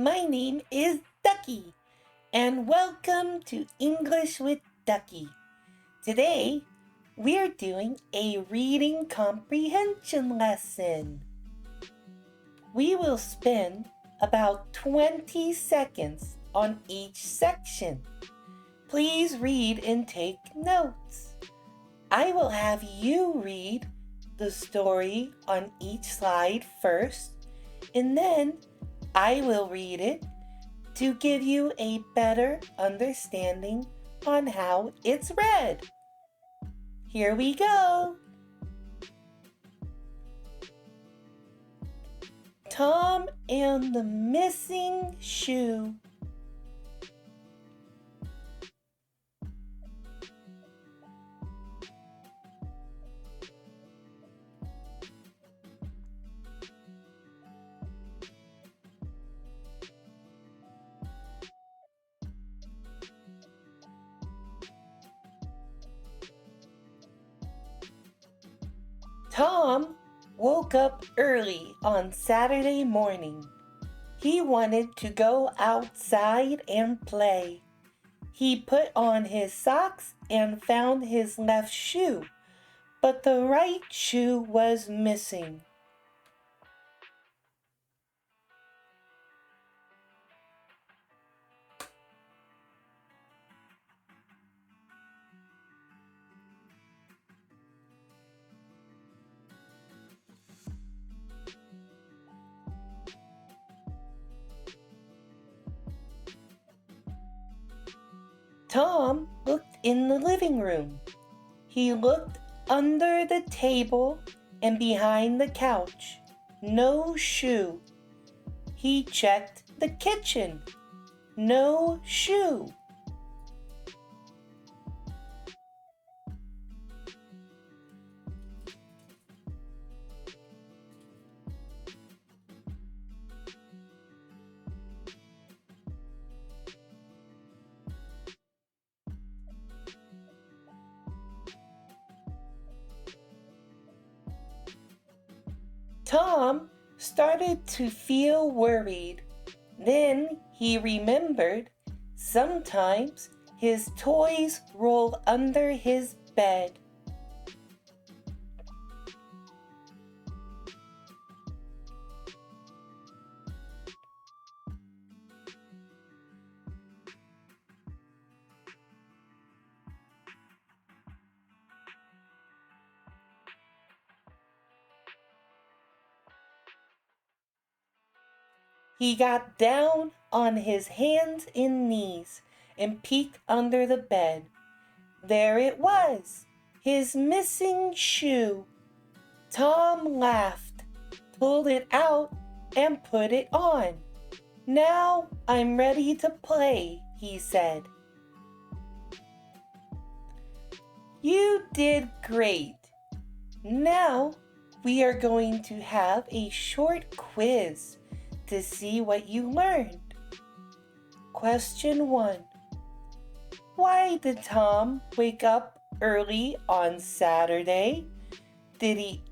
My name is Ducky, and welcome to English with Ducky. Today, we're doing a reading comprehension lesson. We will spend about 20 seconds on each section. Please read and take notes. I will have you read the story on each slide first, and then I will read it to give you a better understanding on how it's read. Here we go. Tom and the Missing Shoe. Tom woke up early on Saturday morning. He wanted to go outside and play. He put on his socks and found his left shoe, but the right shoe was missing. Tom looked in the living room. He looked under the table and behind the couch. No shoe. He checked the kitchen. No shoe. Tom started to feel worried. Then he remembered sometimes his toys roll under his bed. He got down on his hands and knees and peeked under the bed. There it was, his missing shoe. Tom laughed, pulled it out, and put it on. Now I'm ready to play, he said. You did great. Now we are going to have a short quiz to see what you learned. Question 1. Why did Tom wake up early on Saturday? Did he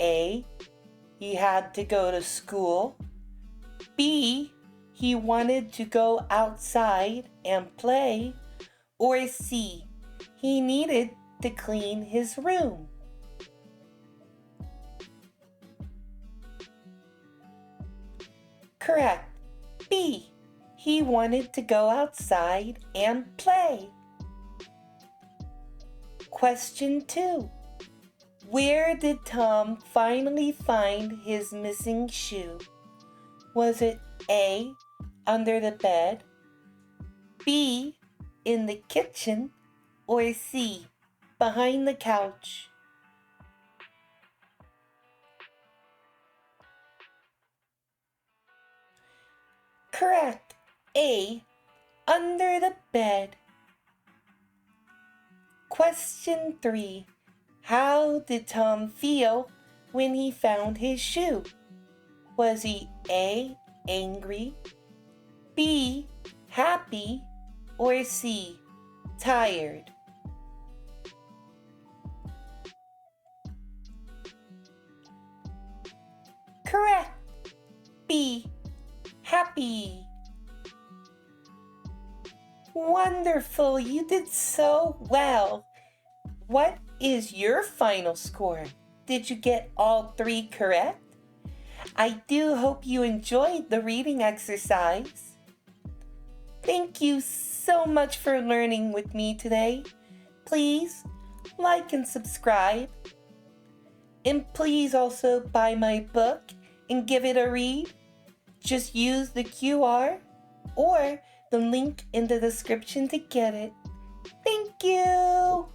he had to go to school? B, he wanted to go outside and play? Or C, he needed to clean his room? Correct. B, he wanted to go outside and play. Question 2. Where did Tom finally find his missing shoe? Was it A, under the bed, B, in the kitchen, or C, behind the couch? Correct. A, under the bed. Question 3. How did Tom feel when he found his shoe? Was he A, angry, B, happy, or C, tired? Correct. B, happy. Wonderful! You did so well. What is your final score? Did you get all 3 correct? I do hope you enjoyed the reading exercise. Thank you so much for learning with me today. Please like and subscribe. And please also buy my book and give it a read. Just use the QR or the link in the description to get it. Thank you!